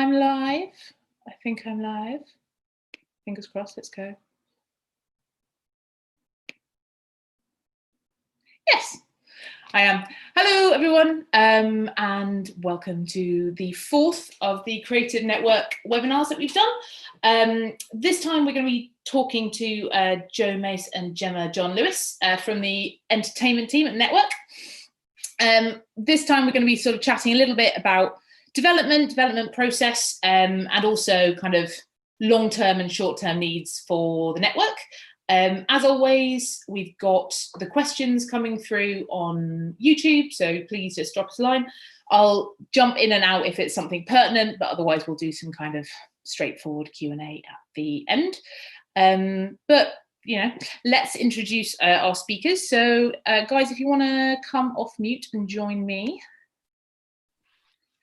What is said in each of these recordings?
I'm live. I think I'm live. Fingers crossed, let's go. Yes, I am. Hello, everyone, and welcome to the fourth of the Creative Network webinars that we've done. This time we're going to be talking to Joe Mace and Gemma John Lewis from the entertainment team at Network. This time we're going to be sort of chatting a little bit about development process, and also kind of long-term and short-term needs for the network. As always, we've got the questions coming through on YouTube, so please just drop us a line. I'll jump in and out if it's something pertinent, but otherwise we'll do some kind of straightforward Q&A at the end. But you know, let's introduce our speakers. So guys, if you want to come off mute and join me.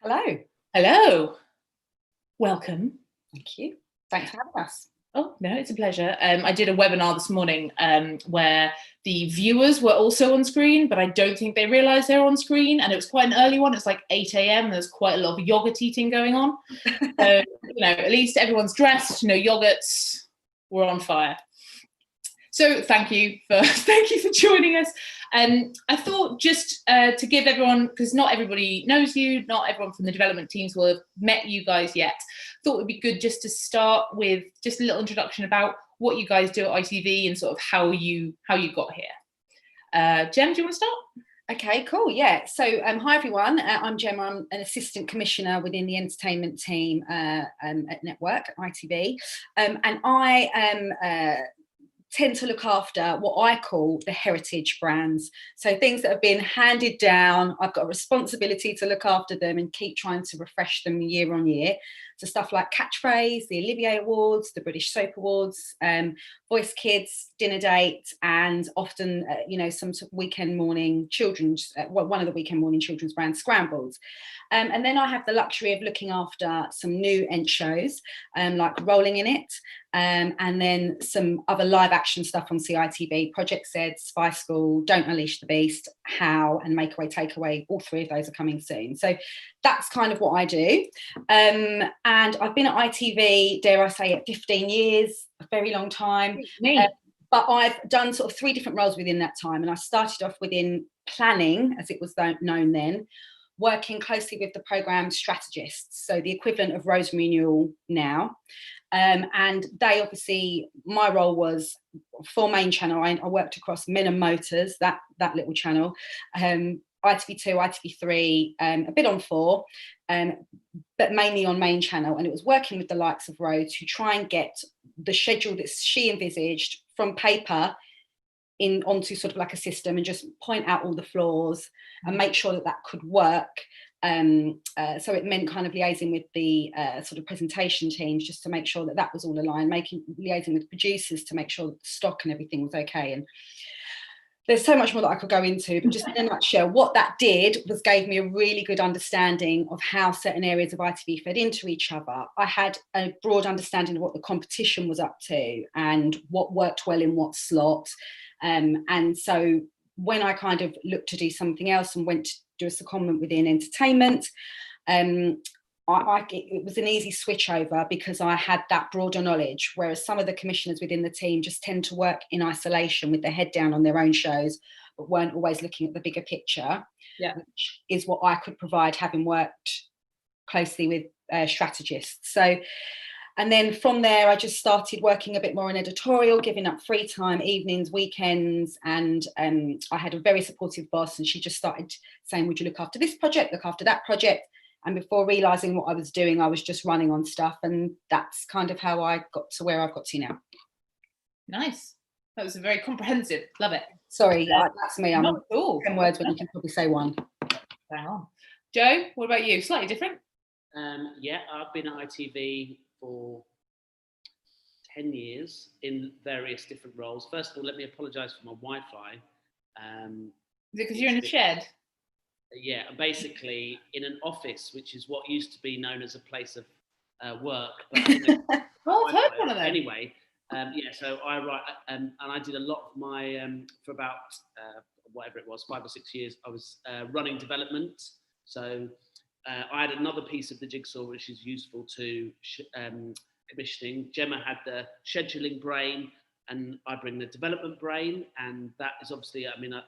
Hello. Hello. Welcome. Thank you. Thanks for having us. Oh, no, it's a pleasure. I did a webinar this morning where the viewers were also on screen, but I don't think they realised they were on screen. And it was quite an early one. It's like 8 a.m. There's quite a lot of yogurt eating going on. So, you know, at least everyone's dressed, you know, yogurts were on fire. So thank you for joining us. I thought just to give everyone, because not everybody knows you, not everyone from the development teams will have met you guys yet, thought it would be good just to start with just a little introduction about what you guys do at ITV and sort of how you got here. Gem, do you want to start? Okay, cool. Yeah. So hi everyone. I'm Gemma. I'm an assistant commissioner within the entertainment team at Network ITV, and I am tend to look after what I call the heritage brands. So things that have been handed down, I've got a responsibility to look after them and keep trying to refresh them year on year. So stuff like Catchphrase, the Olivier Awards, the British Soap Awards, Voice Kids, Dinner Date, and often, you know, some sort of weekend morning children's, one of the weekend morning children's brands, Scrambled. And then I have the luxury of looking after some new Ent shows, like Rolling in It, and then some other live action stuff on CITV, Project Z, Spy School, Don't Unleash the Beast, How, and Make Away, Take Away. All three of those are coming soon. So that's kind of what I do. And I've been at ITV, dare I say it, 15 years, a very long time. But I've done sort of 3 different roles within that time. And I started off within planning, as it was known then, working closely with the programme strategists, so the equivalent of Rosemary Newell now. And they obviously, my role was for main channel. I worked across Men and Motors, that little channel, ITV2, ITV3, a bit on 4, but mainly on main channel. And it was working with the likes of Ro to try and get the schedule that she envisaged from paper onto sort of like a system and just point out all the flaws and make sure that could work. So it meant kind of liaising with the sort of presentation teams just to make sure that was all aligned, liaising with producers to make sure that the stock and everything was okay. And there's so much more that I could go into, but just in a nutshell, what that did was gave me a really good understanding of how certain areas of ITV fed into each other. I had a broad understanding of what the competition was up to and what worked well in what slot. And so when I kind of looked to do something else and went to do a secondment within entertainment, it was an easy switch over because I had that broader knowledge, whereas some of the commissioners within the team just tend to work in isolation with their head down on their own shows, but weren't always looking at the bigger picture, which is what I could provide, having worked closely with strategists. So, and then from there, I just started working a bit more in editorial, giving up free time, evenings, weekends. And I had a very supportive boss, and she just started saying, would you look after this project, look after that project? And before realising what I was doing, I was just running on stuff. And that's kind of how I got to where I've got to now. Nice. That was a very comprehensive. Love it. Sorry, that's me. I'm not at all. 10 words when you can probably say one. Hang on. Joe, what about you? Slightly different? Yeah, I've been at ITV for 10 years in various different roles. First of all, let me apologise for my Wi-Fi. Is it because you're in a shed? Yeah, basically in an office, which is what used to be known as a place of work. But I've heard one of them. Anyway, yeah, so I write, and I did a lot of my, for about whatever it was, 5 or 6 years, I was running development. So I had another piece of the jigsaw which is useful to commissioning. Gemma had the scheduling brain, and I bring the development brain, and that is obviously, I mean, I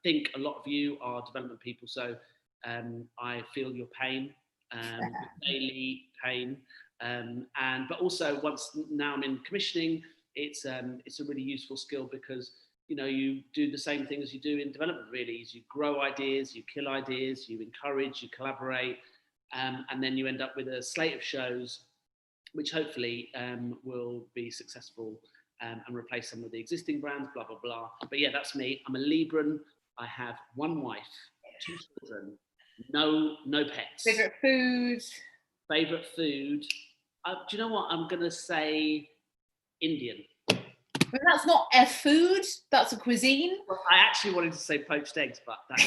think a lot of you are development people, so I feel your pain, daily pain, but also now I'm in commissioning, it's a really useful skill because you do the same thing as you do in development. Really, is you grow ideas, you kill ideas, you encourage, you collaborate, and then you end up with a slate of shows which hopefully will be successful and replace some of the existing brands, blah, blah, blah. But yeah, that's me. I'm a Libran. I have one wife, 2 children, no pets. Favorite food? Favorite food? Do you know what? I'm going to say Indian. But that's not a food, that's a cuisine. Well, I actually wanted to say poached eggs, but that's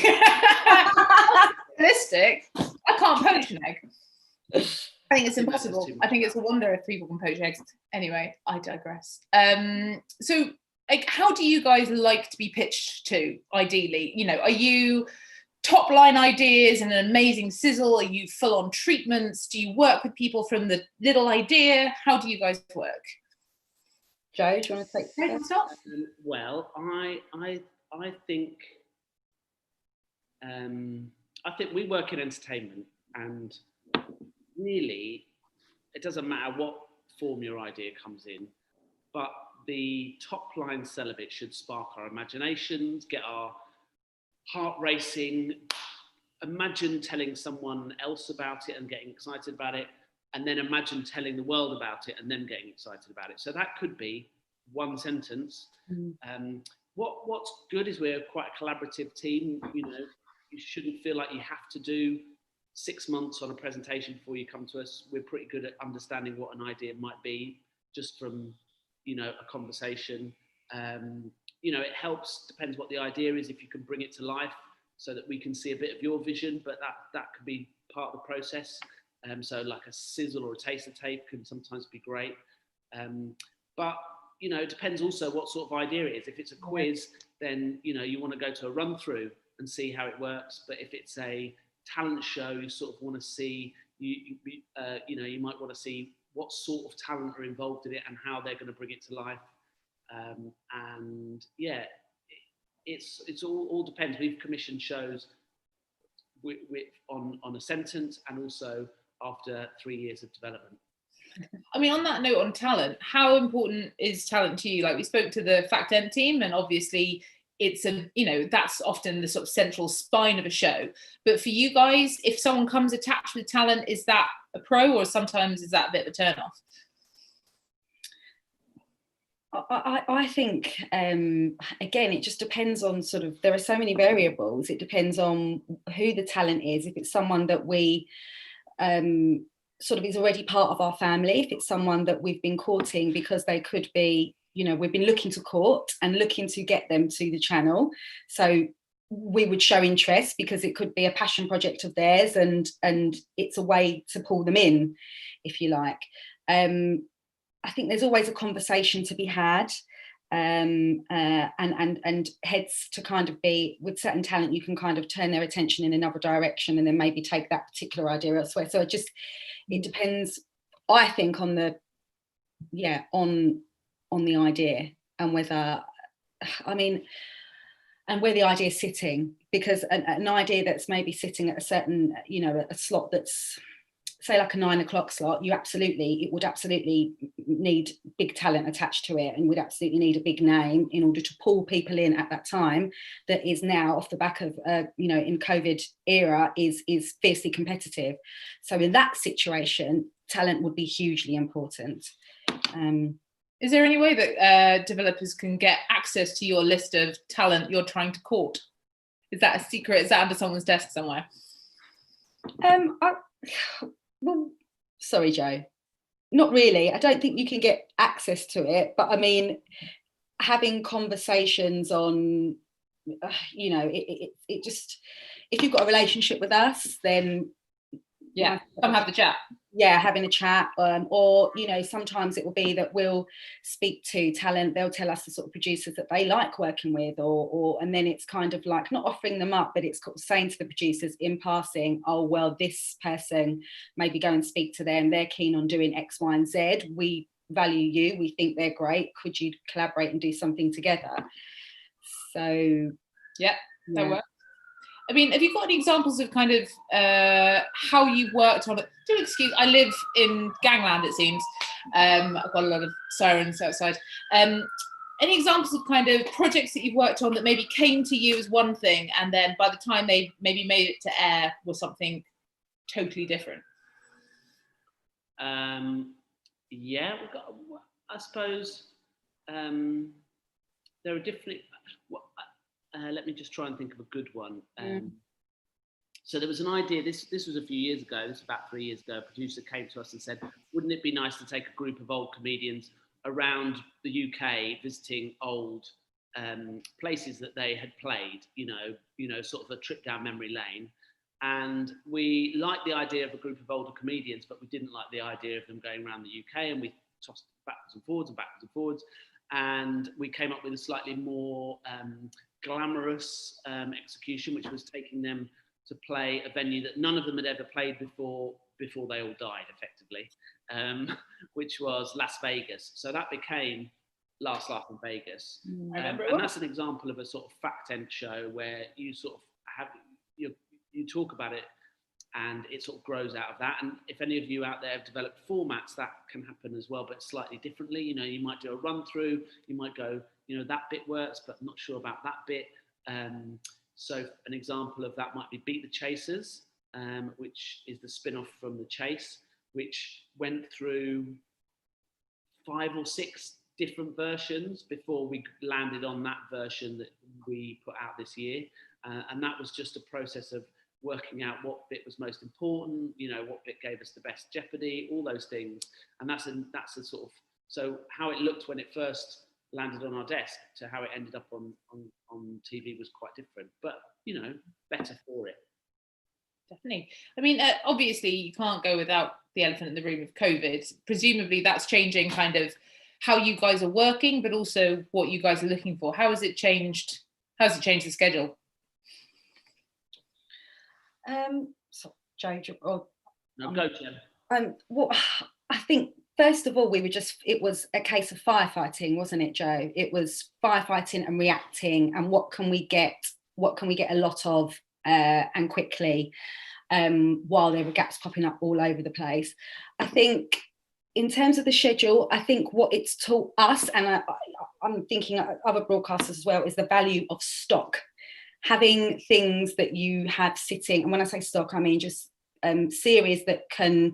realistic. I can't poach an egg. I think it's impossible. I think it's a wonder if people can poach eggs. Anyway, I digress. So, like, how do you guys like to be pitched to, ideally? Are you top line ideas and an amazing sizzle? Are you full on treatments? Do you work with people from the little idea? How do you guys work? Joe, do you want to take that? Well, I think we work in entertainment, and really, it doesn't matter what form your idea comes in, but the top line sell of it should spark our imaginations, get our heart racing. Imagine telling someone else about it and getting excited about it, and then imagine telling the world about it and them getting excited about it. So that could be one sentence. What's good is we're quite a collaborative team. You shouldn't feel like you have to do 6 months on a presentation before you come to us. We're pretty good at understanding what an idea might be just from, a conversation. It helps, depends what the idea is, if you can bring it to life so that we can see a bit of your vision, but that could be part of the process. So like a sizzle or a taster tape can sometimes be great. But, it depends also what sort of idea it is. If it's a quiz, then, you want to go to a run through and see how it works. But if it's a talent show, you sort of want to see, you might want to see what sort of talent are involved in it and how they're going to bring it to life. And yeah, it's all depends. We've commissioned shows on a sentence and also after 3 years of development. I mean, on that note, on talent, how important is talent to you? Like, we spoke to the Fact End team, and obviously it's that's often the sort of central spine of a show. But for you guys, if someone comes attached with talent, is that a pro, or sometimes is that a bit of a turn off? I think, again, it just depends on there are so many variables. It depends on who the talent is. If it's someone that we is already part of our family, if it's someone that we've been courting because they could be, we've been looking to court and looking to get them to the channel. So we would show interest because it could be a passion project of theirs, and it's a way to pull them in, if you like. I think there's always a conversation to be had, and heads to kind of be, with certain talent, you can kind of turn their attention in another direction and then maybe take that particular idea elsewhere. So it depends, I think, on the idea and whether, and where the idea is sitting, because an idea that's maybe sitting at a certain, a slot that's, say, like a 9 o'clock slot, it would absolutely need big talent attached to it, and would absolutely need a big name in order to pull people in at that time, that is now off the back of, in COVID era, is fiercely competitive. So in that situation, talent would be hugely important. Is there any way that developers can get access to your list of talent you're trying to court? Is that a secret? Is that under someone's desk somewhere? Well, sorry, Joe. Not really. I don't think you can get access to it. But I mean, having conversations on, it just, if you've got a relationship with us, then come have the chat. yeah, having a chat, or sometimes it will be that we'll speak to talent, they'll tell us the sort of producers that they like working with, or and then it's kind of like not offering them up, but it's saying to the producers in passing, oh well, this person, maybe go and speak to them, they're keen on doing X, Y and Z, we value you, we think they're great, could you collaborate and do something together? So yeah. That works. I mean, have you got any examples of kind of how you worked on it? Do excuse, I live in gangland, it seems. I've got a lot of sirens outside. Any examples of kind of projects that you've worked on that maybe came to you as one thing, and then by the time they maybe made it to air was something totally different? Yeah, we've got, I suppose there are different. Let me just try and think of a good one. So there was an idea, this was a few years ago, this was about 3 years ago, a producer came to us and said, wouldn't it be nice to take a group of old comedians around the UK visiting old places that they had played, sort of a trip down memory lane. And we liked the idea of a group of older comedians, but we didn't like the idea of them going around the UK, and we tossed backwards and forwards and backwards and forwards. And we came up with a slightly more glamorous execution, which was taking them to play a venue that none of them had ever played before they all died, effectively, which was Las Vegas. So that became Last Laugh in Vegas. And that's an example of a sort of fact-end show where you sort of have, you talk about it and it sort of grows out of that. And if any of you out there have developed formats, that can happen as well, but slightly differently. You might do a run through, you might go, that bit works, but I'm not sure about that bit. So an example of that might be Beat the Chasers, which is the spin-off from The Chase, which went through 5 or 6 different versions before we landed on that version that we put out this year. And that was just a process of working out what bit was most important, what bit gave us the best jeopardy, all those things. And that's a sort of, so how it looked when it first landed on our desk to how it ended up on TV was quite different, but better for it. Definitely. I mean, obviously you can't go without the elephant in the room of COVID. Presumably that's changing kind of how you guys are working, but also what you guys are looking for. How has it changed the schedule? So Joe, or no, go, Jen. Well, I think first of all, it was a case of firefighting, wasn't it, Joe? It was firefighting and reacting, and what can we get a lot of and quickly, while there were gaps popping up all over the place. I think in terms of the schedule, I think what it's taught us, and I'm thinking other broadcasters as well, is the value of stock. Having things that you have sitting, and when I say stock, I mean just series that can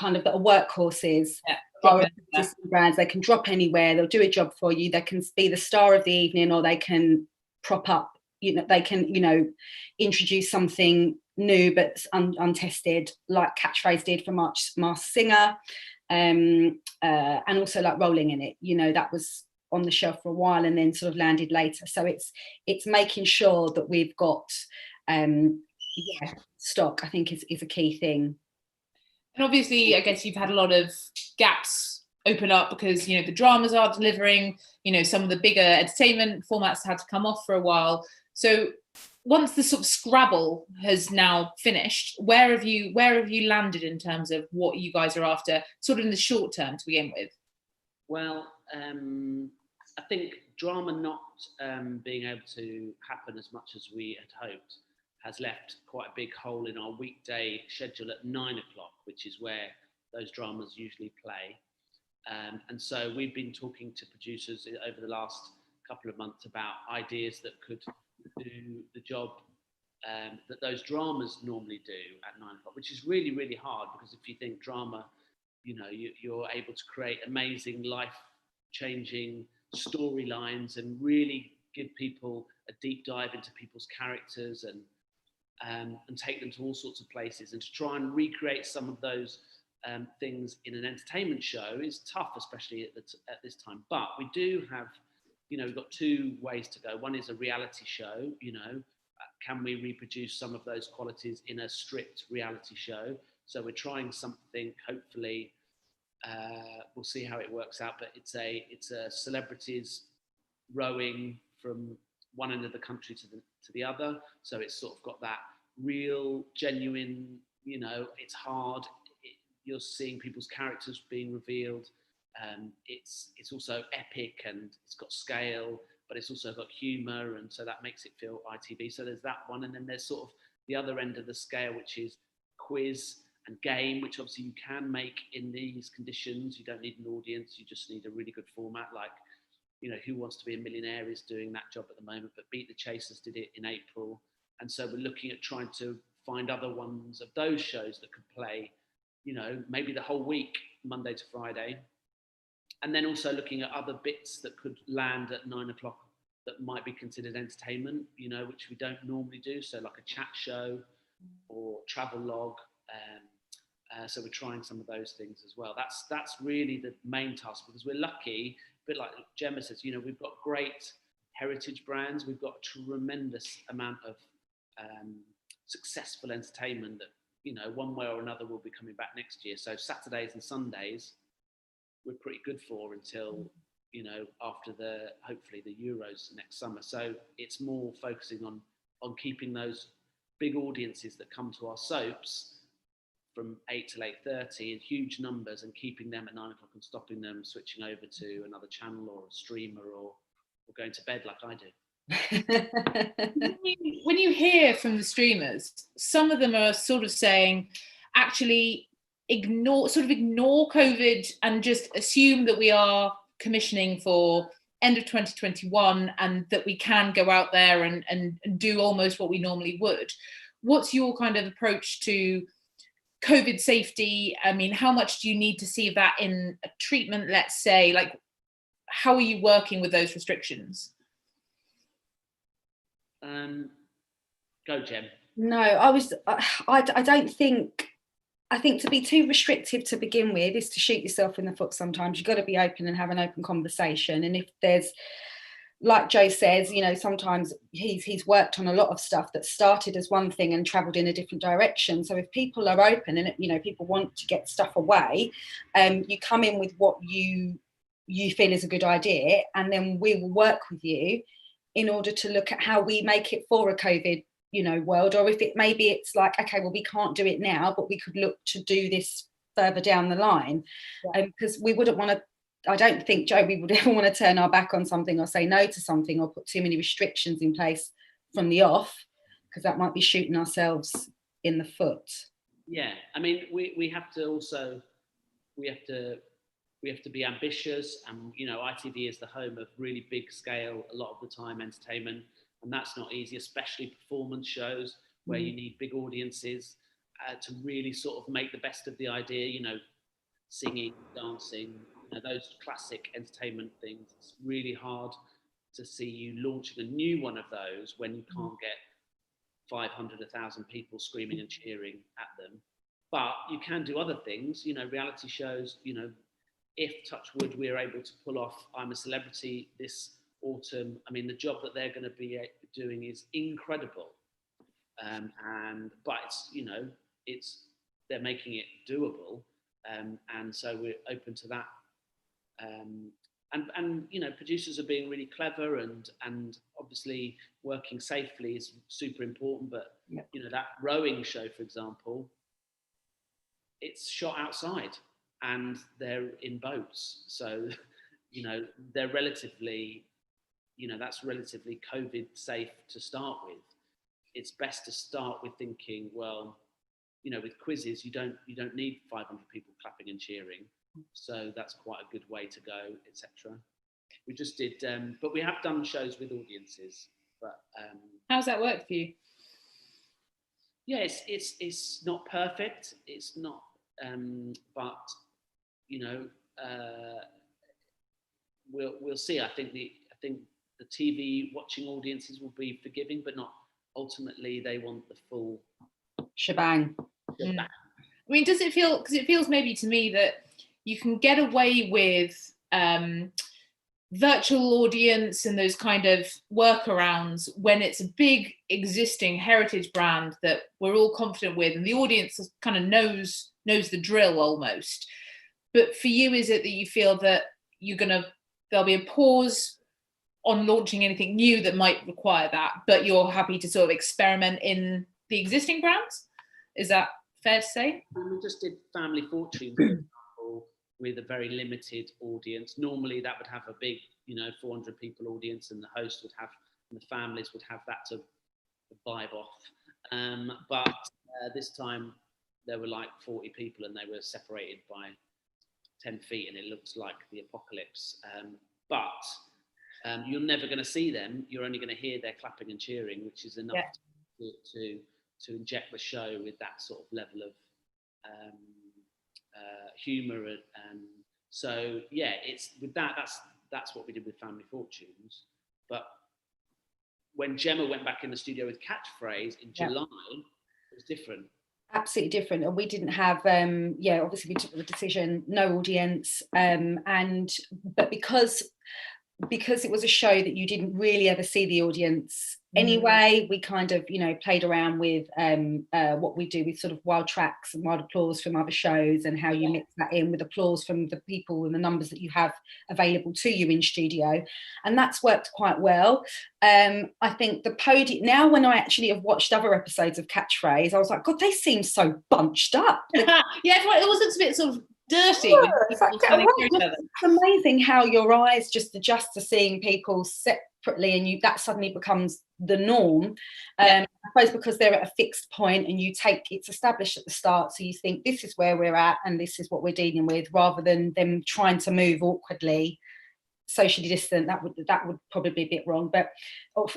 that are workhorses, brands. They can drop anywhere, they'll do a job for you, they can be the star of the evening, or they can prop up, they can, introduce something new but untested, like Catchphrase did for Masked Singer, and also like Rolling in It, that was on the shelf for a while and then sort of landed later. So it's making sure that we've got stock, I think is a key thing. And obviously, I guess you've had a lot of gaps open up because, the dramas are delivering, some of the bigger entertainment formats had to come off for a while. So once the sort of Scrabble has now finished, where have you landed in terms of what you guys are after, sort of in the short term to begin with? Well, I think drama not being able to happen as much as we had hoped has left quite a big hole in our weekday schedule at 9 o'clock, which is where those dramas usually play. And so we've been talking to producers over the last couple of months about ideas that could do the job that those dramas normally do at 9 o'clock, which is really, really hard, because if you think drama, you're able to create amazing life-changing storylines and really give people a deep dive into people's characters and take them to all sorts of places, and to try and recreate some of those things in an entertainment show is tough, especially at this time. But we do have, we've got 2 ways to go. One is a reality show, can we reproduce some of those qualities in a strict reality show? So we're trying something. Hopefully, we'll see how it works out. But it's a celebrities rowing from one end of the country to the other. So it's sort of got that real, genuine. It's hard. You're seeing people's characters being revealed. It's also epic, and it's got scale, but it's also got humour, and so that makes it feel ITV. So there's that one, and then there's sort of the other end of the scale, which is quiz and game, which obviously you can make in these conditions. You don't need an audience, you just need a really good format. Like, Who Wants to Be a Millionaire is doing that job at the moment, but Beat the Chasers did it in April. And so we're looking at trying to find other ones of those shows that could play, maybe the whole week, Monday to Friday. And then also looking at other bits that could land at 9 o'clock that might be considered entertainment, which we don't normally do. So like a chat show or travel log. So we're trying some of those things as well. That's really the main task, because we're lucky, a bit like Gemma says, we've got great heritage brands. We've got a tremendous amount of successful entertainment that, one way or another will be coming back next year. So Saturdays and Sundays, we're pretty good for until, after hopefully the Euros next summer. So it's more focusing on keeping those big audiences that come to our soaps from 8 till 8:30 in huge numbers, and keeping them at 9 o'clock and stopping them, switching over to another channel or a streamer or going to bed like I do. When you hear from the streamers, some of them are sort of saying, actually ignore COVID and just assume that we are commissioning for end of 2021 and that we can go out there and do almost what we normally would. What's your kind of approach to COVID safety? I mean, how much do you need to see of that in a treatment, let's say? Like, how are you working with those restrictions? Go, Jem. No, I think to be too restrictive to begin with is to shoot yourself in the foot sometimes. You've got to be open and have an open conversation. And if there's, like Joe says, sometimes he's worked on a lot of stuff that started as one thing and travelled in a different direction. So if people are open and, people want to get stuff away, you come in with what you feel is a good idea, and then we will work with you in order to look at how we make it for a COVID world. Or if it's like, okay, well, we can't do it now, but we could look to do this further down the line. Because we wouldn't want to, I don't think, Joe, we would ever want to turn our back on something or say no to something or put too many restrictions in place from the off, because that might be shooting ourselves in the foot. Yeah, I mean, we have to be ambitious, and ITV is the home of really big scale, a lot of the time, entertainment, and that's not easy, especially performance shows where you need big audiences to really sort of make the best of the idea, singing, dancing, those classic entertainment things. It's really hard to see you launching a new one of those when you can't get 500, 1,000 people screaming and cheering at them. But you can do other things, reality shows, if, touch wood, we're able to pull off I'm a Celebrity this autumn. I mean, the job that they're going to be doing is incredible. But it's they're making it doable. And so we're open to that. And producers are being really clever, and obviously working safely is super important. But that rowing show, for example, it's shot outside and they're in boats, so they're relatively, that's relatively COVID safe to start with. It's best to start with thinking, well, with quizzes, you don't need 500 people clapping and cheering. So that's quite a good way to go, etc. We just did, but we have done shows with audiences. But how's that worked for you? Yeah, it's not perfect. It's not, but we'll see. I think the TV watching audiences will be forgiving, but not ultimately. They want the full shebang. I mean, does it feel? Because it feels maybe to me that you can get away with virtual audience and those kind of workarounds when it's a big existing heritage brand that we're all confident with and the audience kind of knows the drill almost. But for you, is it that you feel that there'll be a pause on launching anything new that might require that, but you're happy to sort of experiment in the existing brands? Is that fair to say? We just did Family Fortune, for example, with a very limited audience. Normally that would have a big, 400 people audience, and the host would have, and the families would have that to vibe off. But this time there were like 40 people and they were separated by 10 feet and it looks like the apocalypse. But you're never going to see them. You're only going to hear their clapping and cheering, which is enough to inject the show with that sort of level of humour. And so, yeah, it's with that's what we did with Family Fortunes. But when Gemma went back in the studio with Catchphrase in July, it was different. Absolutely different. And we didn't have obviously we took the decision, no audience, but because it was a show that you didn't really ever see the audience anyway, we kind of played around with what we do with sort of wild tracks and wild applause from other shows, and how you mix that in with applause from the people and the numbers that you have available to you in studio, and that's worked quite well. I think the podium, now when I actually have watched other episodes of Catchphrase, I was like, God, they seem so bunched up. Yeah, it was a bit sort of dirty. It's amazing how your eyes just adjust to seeing people separately, and that suddenly becomes the norm. I suppose because they're at a fixed point and it's established at the start, so you think this is where we're at and this is what we're dealing with, rather than them trying to move awkwardly, socially distant. That would probably be a bit wrong, but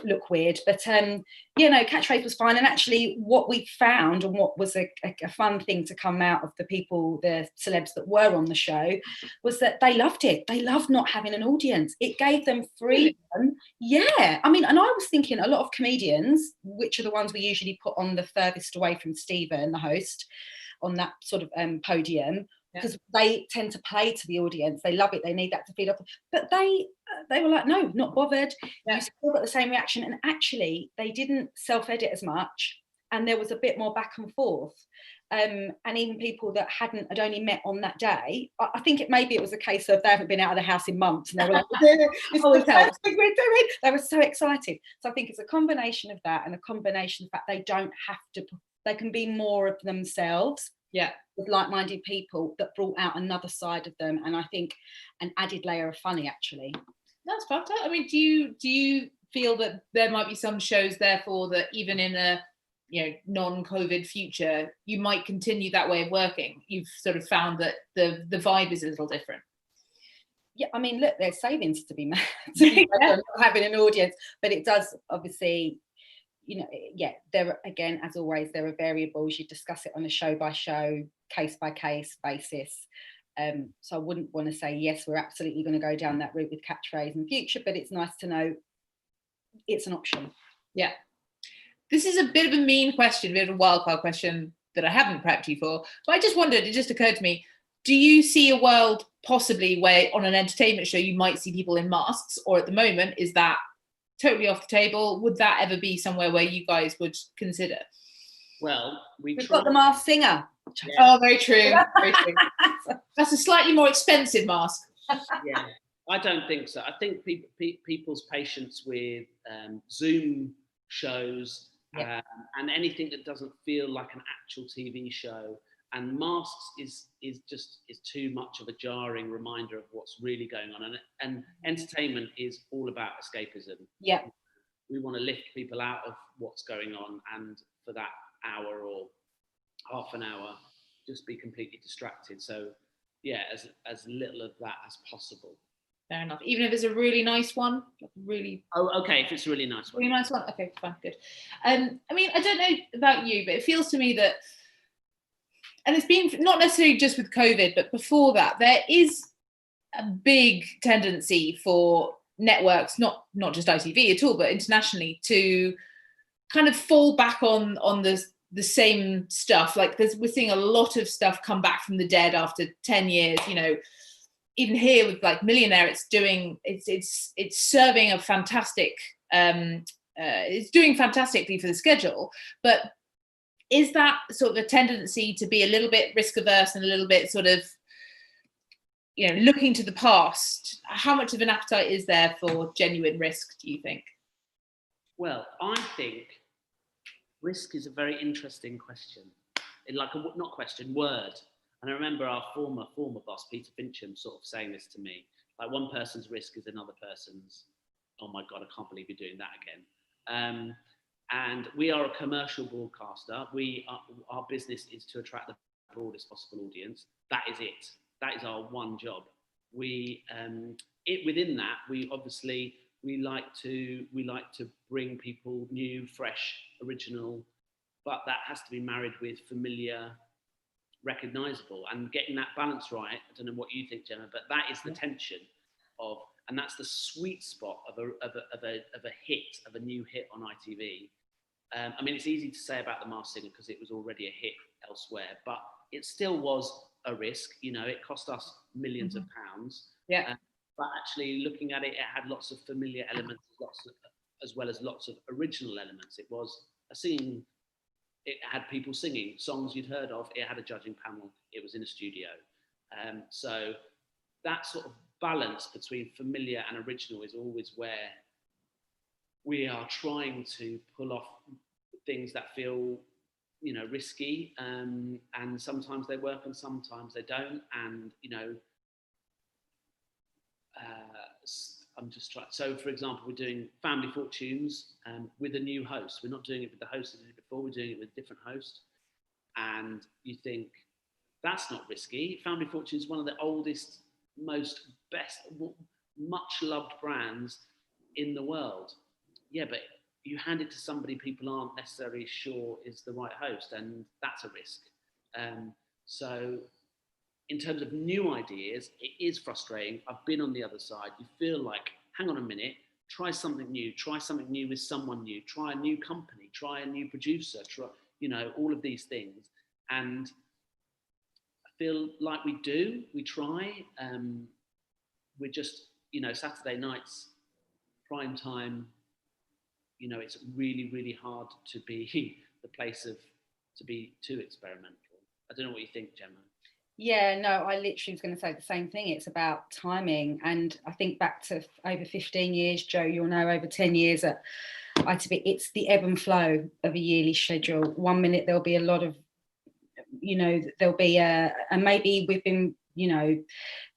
look weird. But Catchphrase was fine. And actually what we found, and what was a fun thing to come out of the celebs that were on the show, was that they loved it. They loved not having an audience. It gave them freedom. Yeah, I mean, and I was thinking a lot of comedians, which are the ones we usually put on the furthest away from Stephen, the host, on that sort of podium, because they tend to play to the audience. They love it. They need that to feed off. But they were like, no, not bothered. You still got the same reaction. And actually, they didn't self-edit as much, and there was a bit more back and forth. And even people that had only met on that day, I think maybe it was a case of they haven't been out of the house in months, and they were like, this always helps. We're doing. They were so excited. So I think it's a combination of that, and a combination of the fact they don't have to. They can be more of themselves. Yeah, with like-minded people that brought out another side of them, and I think an added layer of funny. Actually, that's fucked up. I mean, do you feel that there might be some shows, therefore, that even in a non-COVID future, you might continue that way of working? You've sort of found that the vibe is a little different. Yeah, I mean, look, there's savings to be made not having an audience, but it does obviously. There again, as always, there are variables. You discuss it on a show by show, case by case basis. So I wouldn't want to say yes, we're absolutely going to go down that route with Catchphrase in future, but it's nice to know it's an option. Yeah, this is a bit of a mean question, a bit of a wildcard question that I haven't prepped you for, but I just wondered. It just occurred to me: do you see a world possibly where on an entertainment show you might see people in masks, or at the moment is that totally off the table? Would that ever be somewhere where you guys would consider? Well, we've got the Masked Singer. Yeah. Oh, very true. Very true. That's a slightly more expensive mask. Yeah, I don't think so. I think people's patience with Zoom shows and anything that doesn't feel like an actual TV show, and masks is too much of a jarring reminder of what's really going on. And entertainment is all about escapism. Yeah, we want to lift people out of what's going on, and for that hour or half an hour, just be completely distracted. So yeah, as little of that as possible. Fair enough. Even if it's a really nice one, really. Oh, okay. If it's a really nice one. Really nice one. Okay, fine, good. I mean, I don't know about you, but it feels to me that. And it's been not necessarily just with COVID, but before that, there is a big tendency for networks, not just ITV at all, but internationally, to kind of fall back on the same stuff. Like we're seeing a lot of stuff come back from the dead after 10 years, even here with like Millionaire, it's serving a fantastic, it's doing fantastically for the schedule, but is that sort of a tendency to be a little bit risk averse and a little bit sort of, you know, looking to the past? How much of an appetite is there for genuine risk, do you think? Well, I think risk is a very interesting question. Not question, word. And I remember our former boss, Peter Fincham, sort of saying this to me. Like, one person's risk is another person's, oh my God, I can't believe you're doing that again. And we are a commercial broadcaster. Our business is to attract the broadest possible audience. That is it. That is our one job. Within that, we like to bring people new, fresh, original, but that has to be married with familiar, recognisable, and getting that balance right. I don't know what you think, Gemma, but that is the tension of, and that's the sweet spot of a new hit on ITV. I mean, it's easy to say about The Masked Singer because it was already a hit elsewhere, but it still was a risk. You know, it cost us millions of pounds. Yeah. But actually, looking at it, it had lots of familiar elements, as well as lots of original elements. It was a singing. It had people singing songs you'd heard of. It had a judging panel. It was in a studio. So that sort of balance between familiar and original is always where we are trying to pull off things that feel, you know, risky, and sometimes they work and sometimes they don't. And, you know, I'm just trying. So, for example, we're doing Family Fortunes with a new host. We're not doing it with the host that did it before. We're doing it with a different host. And you think, that's not risky. Family Fortunes is one of the oldest, best, much loved brands in the world. Yeah, but you hand it to somebody people aren't necessarily sure is the right host, and that's a risk. So in terms of new ideas, it is frustrating. I've been on the other side. You feel like, hang on a minute, try something new with someone new, try a new company, try a new producer, try, you know, all of these things. And I feel like we try. We're just, you know, Saturday nights, prime time, you know, it's really, really hard to be the place to be too experimental. I don't know what you think, Gemma. Yeah, no, I literally was going to say the same thing. It's about timing. And I think back to over 15 years, Joe, you'll know, over 10 years at ITV, it's the ebb and flow of a yearly schedule. 1 minute there'll be a lot of, you know, there'll be and maybe we've been, you know,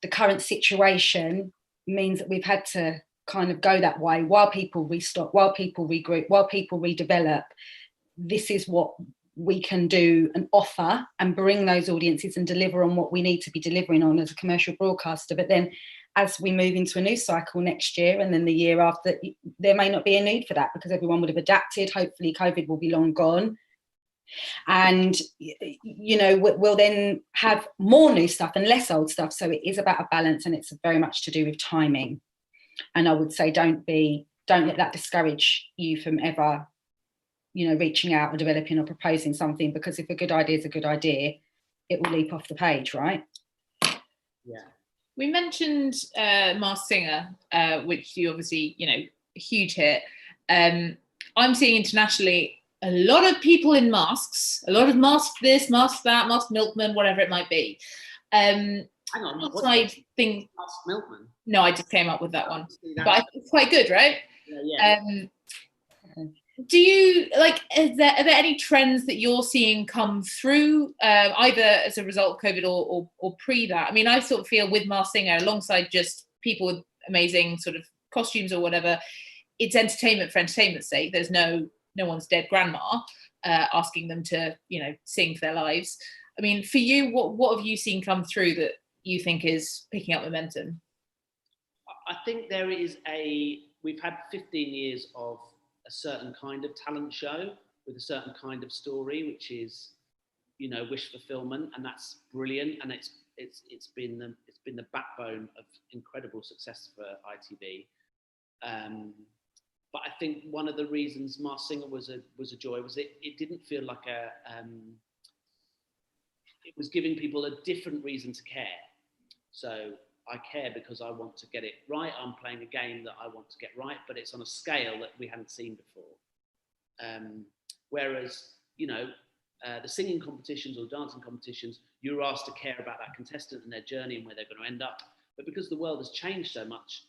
the current situation means that we've had to kind of go that way while people restock, while people regroup, while people redevelop. This is what we can do and offer and bring those audiences and deliver on what we need to be delivering on as a commercial broadcaster. But then as we move into a new cycle next year and then the year after, there may not be a need for that because everyone would have adapted. Hopefully COVID will be long gone. And, you know, we'll then have more new stuff and less old stuff. So it is about a balance, and it's very much to do with timing. And I would say don't let that discourage you from ever, you know, reaching out or developing or proposing something, because if a good idea is a good idea, it will leap off the page, right? Yeah. We mentioned Masked Singer, which you obviously, you know, a huge hit. I'm seeing internationally a lot of people in masks, a lot of masked this, masked that, masked milkman, whatever it might be. Hang on, outside thing. Masked milkman? No, I just came up with that one, but it's quite good, right? Yeah. Do you like? Are there any trends that you're seeing come through, either as a result of COVID or pre that? I mean, I sort of feel with Masked Singer, alongside just people with amazing sort of costumes or whatever, it's entertainment for entertainment's sake. There's no one's dead grandma asking them to, you know, sing for their lives. I mean, for you, what have you seen come through that you think is picking up momentum? I think we've had 15 years of a certain kind of talent show with a certain kind of story, which is, you know, wish fulfillment, and that's brilliant. And it's been the backbone of incredible success for ITV. But I think one of the reasons Masked Singer was a joy was it didn't feel like it was giving people a different reason to care. So I care because I want to get it right. I'm playing a game that I want to get right, but it's on a scale that we hadn't seen before. Whereas, the singing competitions or dancing competitions, you're asked to care about that contestant and their journey and where they're going to end up. But because the world has changed so much,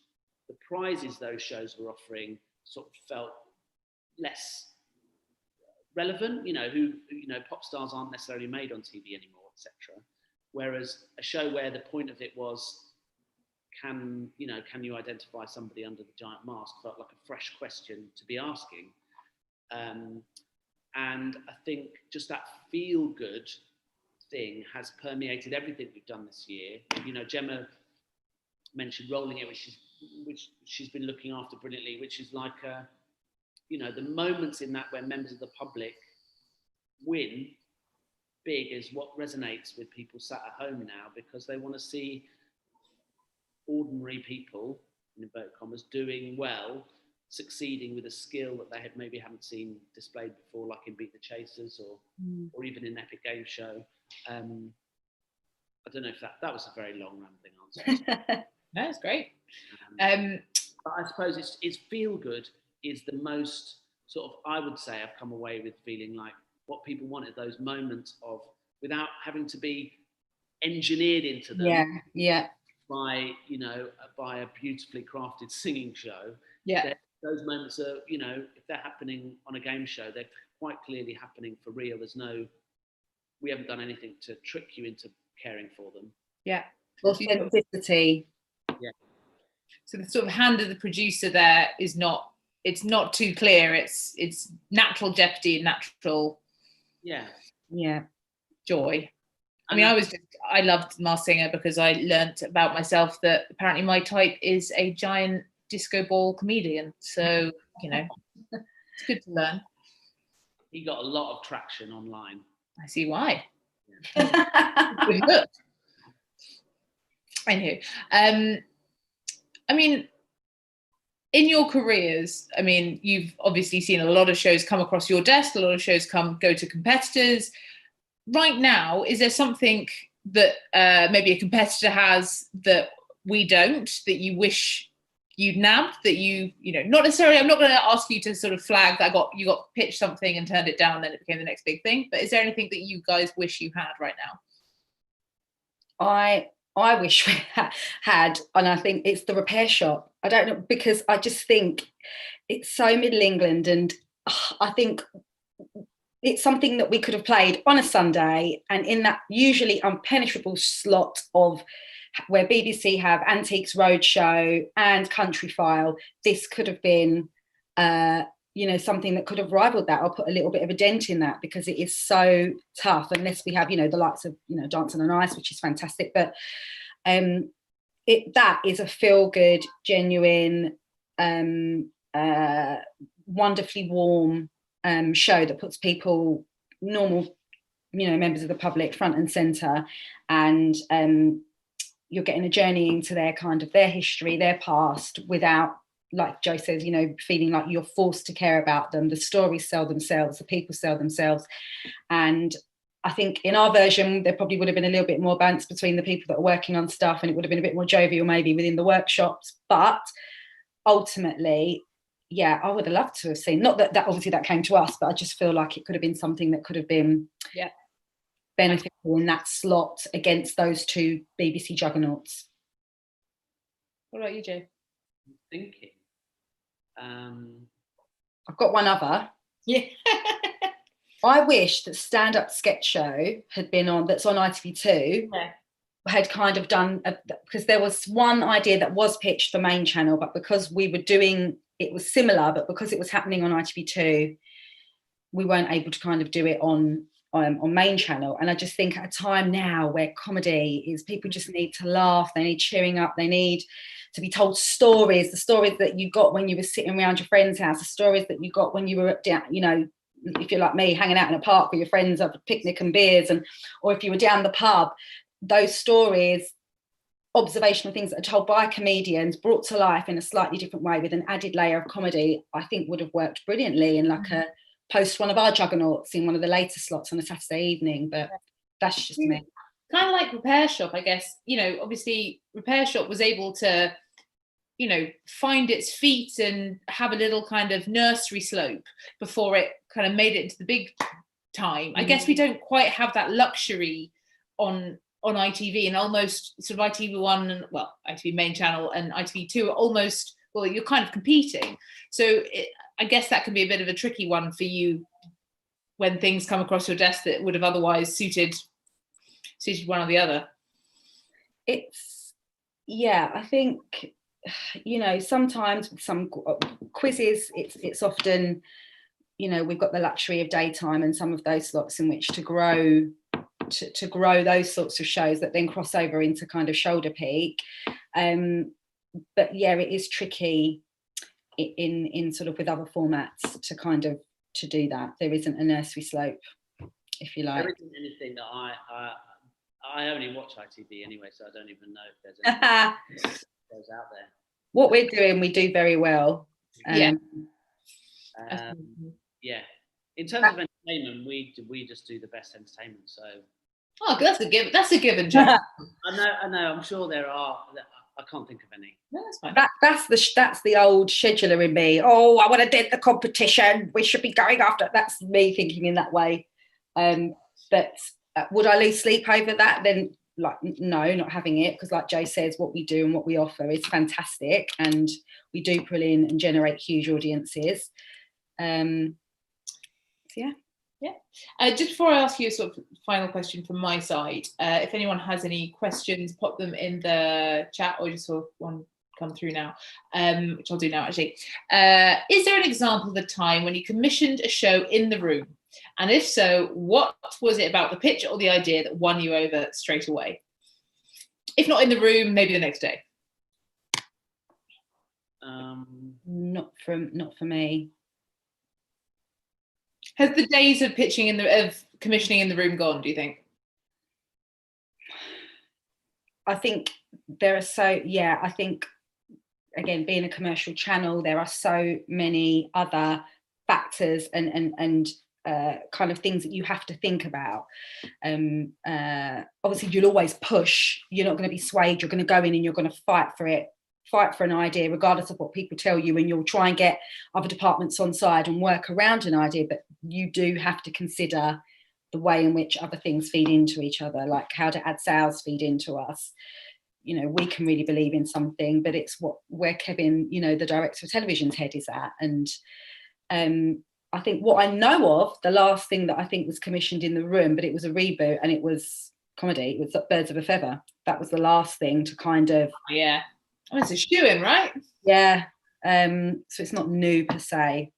the prizes those shows were offering sort of felt less relevant. Pop stars aren't necessarily made on TV anymore, etc. Whereas a show where the point of it was, can you identify somebody under the giant mask, felt like a fresh question to be asking. And I think just that feel good thing has permeated everything we've done this year. Gemma mentioned Rolling It, which she's been looking after brilliantly, which is like the moments in that where members of the public win big is what resonates with people sat at home now, because they want to see ordinary people, in inverted commas, doing well, succeeding with a skill that they maybe haven't seen displayed before, like in Beat the Chasers or even in Epic Game Show. I don't know if that was a very long rambling answer. No, it's great. But I suppose it's feel good is the most sort of, I would say I've come away with feeling like what people wanted, those moments of, without having to be engineered into them by a beautifully crafted singing show. Those moments are, if they're happening on a game show, they're quite clearly happening for real. We haven't done anything to trick you into caring for them. Authenticity. So the sort of hand of the producer there is not, it's not too clear. It's natural jeopardy and natural joy. I mean, I loved Masked Singer because I learnt about myself that apparently my type is a giant disco ball comedian. So, it's good to learn. He got a lot of traction online. I see why. Good. Anywho, I mean, in your careers, I mean, you've obviously seen a lot of shows come across your desk, a lot of shows go to competitors. Right now, is there something that maybe a competitor has that we don't, that you wish you'd nabbed, that not necessarily, I'm not going to ask you to sort of flag that you got pitched something and turned it down, then it became the next big thing, but is there anything that you guys wish you had right now? I wish we had, and I think it's the repair shop. I don't know, because I just think it's so Middle England, and I think it's something that we could have played on a Sunday, and in that usually unpenetrable slot of where BBC have Antiques Roadshow and Country File, this could have been something that could have rivaled that, or put a little bit of a dent in that, because it is so tough unless we have the likes of Dancing on Ice, which is fantastic, but that is a feel good, genuine, wonderfully warm show that puts people, normal members of the public, front and center, and you're getting a journey into their history, their past, without, like Joe says, feeling like you're forced to care about them. The stories sell themselves, the people sell themselves. And I think in our version, there probably would have been a little bit more balance between the people that are working on stuff, and it would have been a bit more jovial maybe within the workshops. But ultimately, I would have loved to have seen, not that obviously that came to us, but I just feel like it could have been something that could have been beneficial in that slot against those two BBC juggernauts. What about you, Joe? I'm thinking. I've got one other. Yeah. I wish that Stand Up Sketch Show had been on, that's on ITV2, had kind of done, because there was one idea that was pitched for main channel, but because we were doing, it was similar, but because it was happening on ITV2, we weren't able to kind of do it on main channel. And I just think at a time now where comedy is, people just need to laugh, they need cheering up, they need to be told stories, the stories that you got when you were sitting around your friend's house, the stories that you got when you were down, if you're like me, hanging out in a park with your friends over a picnic and beers, or if you were down the pub, those stories, observational things that are told by comedians, brought to life in a slightly different way with an added layer of comedy, I think would have worked brilliantly in like a post one of our juggernauts in one of the later slots on a Saturday evening. But that's just me. kind of like Repair Shop, I guess, obviously Repair Shop was able to, find its feet and have a little kind of nursery slope before it kind of made it into the big time. I guess we don't quite have that luxury on ITV, and almost sort of ITV1 and ITV main channel and ITV2 are almost, you're kind of competing. So I guess that can be a bit of a tricky one for you when things come across your desk that would have otherwise suited one or the other. I think, sometimes with some quizzes, it's often, we've got the luxury of daytime and some of those slots in which to grow those sorts of shows that then cross over into kind of shoulder peak. But yeah, it is tricky in sort of with other formats to do that. There isn't a nursery slope, if you like. There isn't anything that I only watch ITV anyway, so I don't even know if there's anything goes out there. What we're doing, we do very well. Yeah. In terms of entertainment, we just do the best entertainment. So. Oh, that's a given. That's a given, Jack. I know. I'm sure there are. I can't think of any. No, that's fine. That's the old scheduler in me. Oh, I want to did the competition. We should be going after. That's me thinking in that way. But would I lose sleep over that? Then, no, not having it, because like Joe says, what we do and what we offer is fantastic, and we do pull in and generate huge audiences. Just before I ask you a sort of final question from my side, if anyone has any questions, pop them in the chat, or just sort of one come through now, which I'll do now actually. Is there an example of a time when you commissioned a show in the room? And if so, what was it about the pitch or the idea that won you over straight away? If not in the room, maybe the next day. Not for me. Has the days of commissioning in the room gone, do you think? I think there are I think, again, being a commercial channel, there are so many other factors and kind of things that you have to think about. Obviously, you'll always push. You're not going to be swayed. You're going to go in and you're going to fight for an idea, regardless of what people tell you, and you'll try and get other departments on side and work around an idea, but you do have to consider the way in which other things feed into each other, like how do ad sales feed into us. We can really believe in something, but it's where Kevin, the director of television's head is at. And I think what I know of, the last thing that I think was commissioned in the room, but it was a reboot and it was comedy, it was Birds of a Feather. That was the last thing to kind of... Yeah. Oh, it's a shoe-in, right? Yeah. So it's not new per se.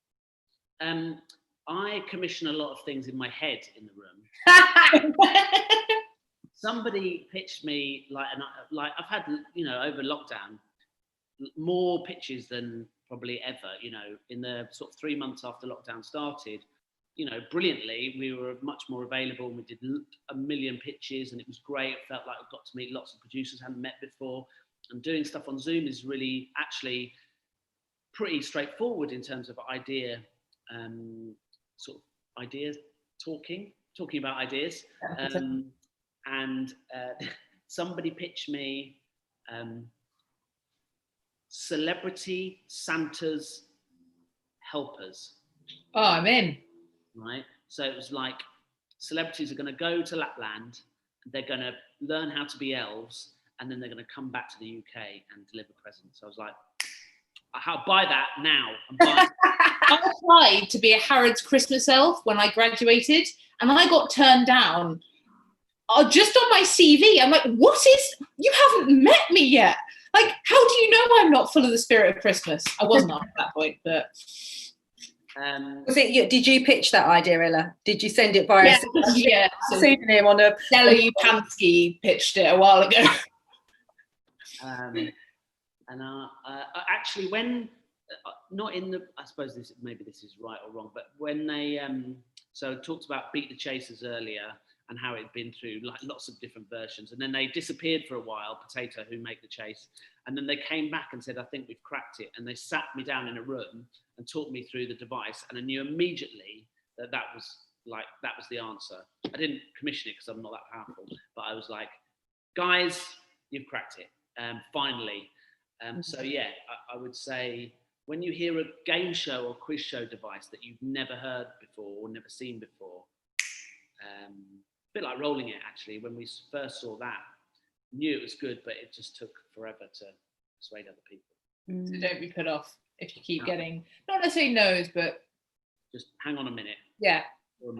I commission a lot of things in my head in the room. Somebody pitched me I've had over lockdown more pitches than probably ever. In the sort of 3 months after lockdown started, brilliantly we were much more available. And we did a million pitches, and it was great. It felt like I got to meet lots of producers I hadn't met before. And doing stuff on Zoom is really actually pretty straightforward in terms of idea, talking about ideas. And somebody pitched me celebrity Santa's helpers. Oh, I'm in. Right. So it was like celebrities are going to go to Lapland, they're going to learn how to be elves, and then they're going to come back to the UK and deliver presents. So I was like, I'll buy that now. I applied to be a Harrods Christmas elf when I graduated, and I got turned down. Just on my CV, I'm like, you haven't met me yet. Like, how do you know I'm not full of the spirit of Christmas? I wasn't at that point, but... Did you pitch that idea, Ella? Did you send it via pseudonym on a... Stella Upansky pitched it a while ago. Actually, when... not in the... I suppose this is right or wrong, but when they... so talked about Beat the Chasers earlier, and how it'd been through lots of different versions. And then they disappeared for a while, Potato, who make the chase. And then they came back and said, I think we've cracked it. And they sat me down in a room and talked me through the device. And I knew immediately that was like that was the answer. I didn't commission it because I'm not that powerful, but I was like, guys, you've cracked it, finally. So yeah, I would say when you hear a game show or quiz show device that you've never heard before or never seen before, a bit like Rolling It actually, when we first saw that, knew it was good, but it just took forever to persuade other people. So don't be put off if you keep getting, not necessarily no's, but just hang on a minute. Yeah,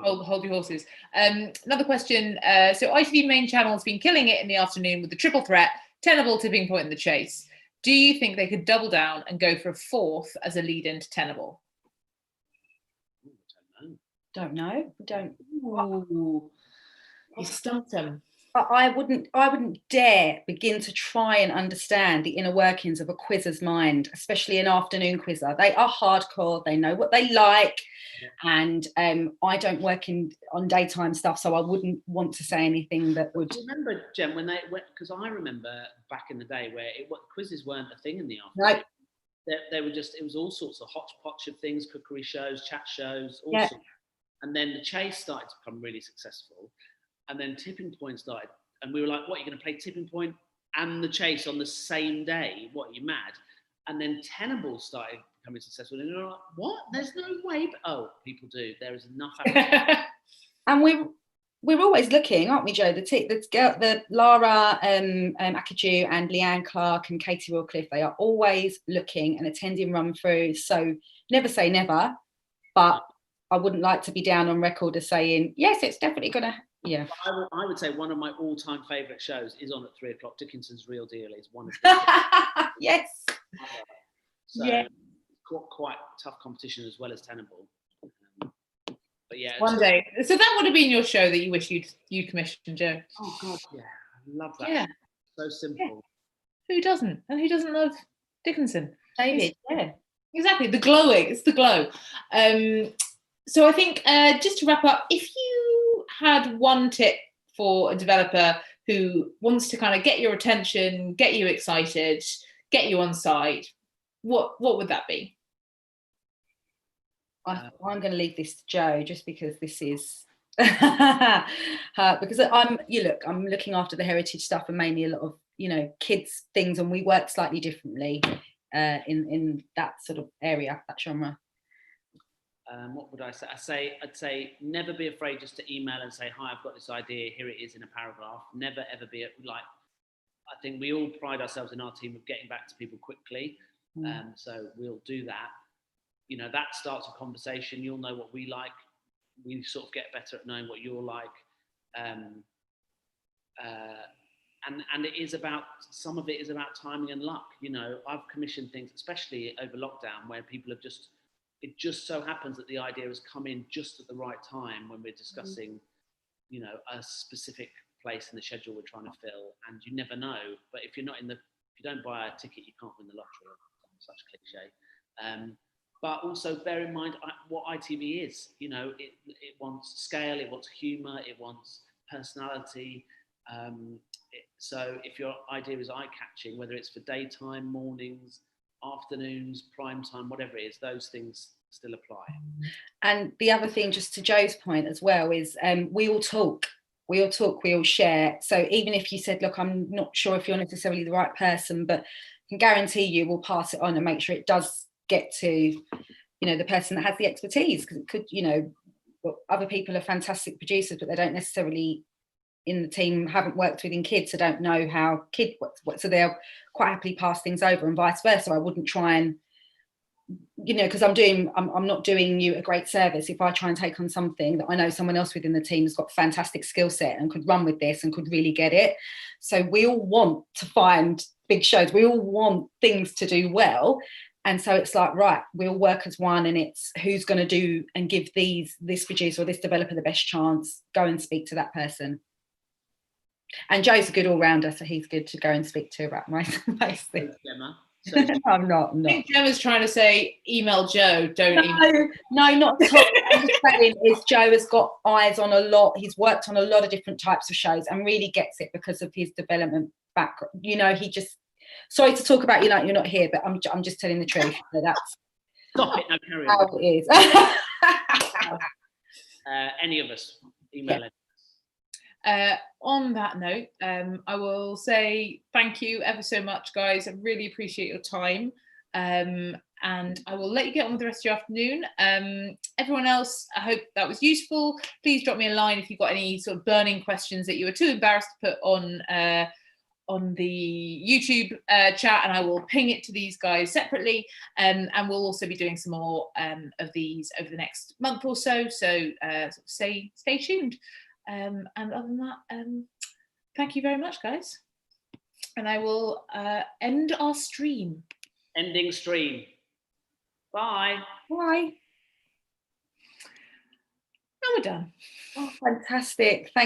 hold your horses. Another question. So ITV main channel has been killing it in the afternoon with the triple threat, Tenable, Tipping Point and The Chase. Do you think they could double down and go for a fourth as a lead into Tenable? Don't know. Ooh, you stumped them. I wouldn't dare begin to try and understand the inner workings of a quizzer's mind, especially an afternoon quizzer. They are hardcore. They know what they like, and I don't work on daytime stuff, so I wouldn't want to say anything that would. Remember, Jem, when they because I remember back in the day where quizzes weren't a thing in the afternoon. No. They were just, it was all sorts of hodgepodge of things, cookery shows, chat shows, all sorts. And then The Chase started to become really successful. And then Tipping Point started. And we were like, what, you're going to play Tipping Point and The Chase on the same day? What, are you mad? And then Tenable started becoming successful. And you're like, what? There's no way. But, oh, people do. There is enough. And we're always looking, aren't we, Jo? The Lara Akiju and Leanne Clark and Katie Rawcliffe, they are always looking and attending run-throughs. So never say never, but I wouldn't like to be down on record as saying, yes, it's definitely going to, yeah. I would say one of my all-time favourite shows is on at 3:00. Dickinson's Real Deal is one of them. Yes. So yeah. Quite tough competition as well as Tenable. But yeah, one day. So that would have been your show that you wish you'd commissioned, Jo. Oh God, yeah, I love that. Yeah, so simple. Yeah. Who doesn't? And who doesn't love Dickinson? David. Yeah, exactly. The glowing. It's the glow. So I think just to wrap up, if you had one tip for a developer who wants to kind of get your attention, get you excited, get you on side, what would that be? I'm going to leave this to Jo, just because this is because I'm looking after the heritage stuff and mainly a lot of kids things, and we work slightly differently in that sort of area, that genre. What would I say? I'd say never be afraid just to email and say, hi, I've got this idea, here it is in a paragraph. Never ever be like, I think we all pride ourselves in our team of getting back to people quickly. So we'll do that. That starts a conversation. You'll know what we like. We sort of get better at knowing what you're like. And it is about, some of it is about timing and luck. I've commissioned things, especially over lockdown, where people have it just so happens that the idea has come in just at the right time when we're discussing, a specific place in the schedule we're trying to fill, and you never know. But if you don't buy a ticket, you can't win the lottery. Such cliche. But also bear in mind what ITV is. It wants scale, it wants humour, it wants personality. So if your idea is eye-catching, whether it's for daytime, mornings, afternoons, prime time, whatever it is, those things still apply. And the other thing, just to Jo's point as well, is we all talk, we all share. So even if you said, look, I'm not sure if you're necessarily the right person, but I can guarantee you we'll pass it on and make sure it does get to the person that has the expertise, because it could, other people are fantastic producers, but they don't necessarily in the team haven't worked within kids, so don't know how kid what, so they'll quite happily pass things over, and vice versa. I wouldn't try and because I'm not doing you a great service if I try and take on something that I know someone else within the team has got fantastic skill set and could run with this and could really get it. So we all want to find big shows, we all want things to do well. And so it's like, right, we'll work as one, and it's who's going to do and give this producer or this developer the best chance. Go and speak to that person. And Jo's a good all-rounder, so he's good to go and speak to about my thing. I'm not. I think Gemma's trying to say, email Jo, don't email. No, not at all. I'm just saying is Jo has got eyes on a lot. He's worked on a lot of different types of shows and really gets it because of his development background. He just... Sorry to talk about you like you're not here, but I'm just telling the truth. So that's stop it now, carry on. How it is. any of us, email it. On that note, I will say thank you ever so much, guys. I really appreciate your time. And I will let you get on with the rest of your afternoon. Everyone else, I hope that was useful. Please drop me a line if you've got any sort of burning questions that you were too embarrassed to put on the YouTube chat, and I will ping it to these guys separately. And we'll also be doing some more of these over the next month or so. So stay tuned. And other than that, thank you very much, guys. And I will end our stream. Ending stream. Bye. Bye. Now we're done. Oh, fantastic. Thank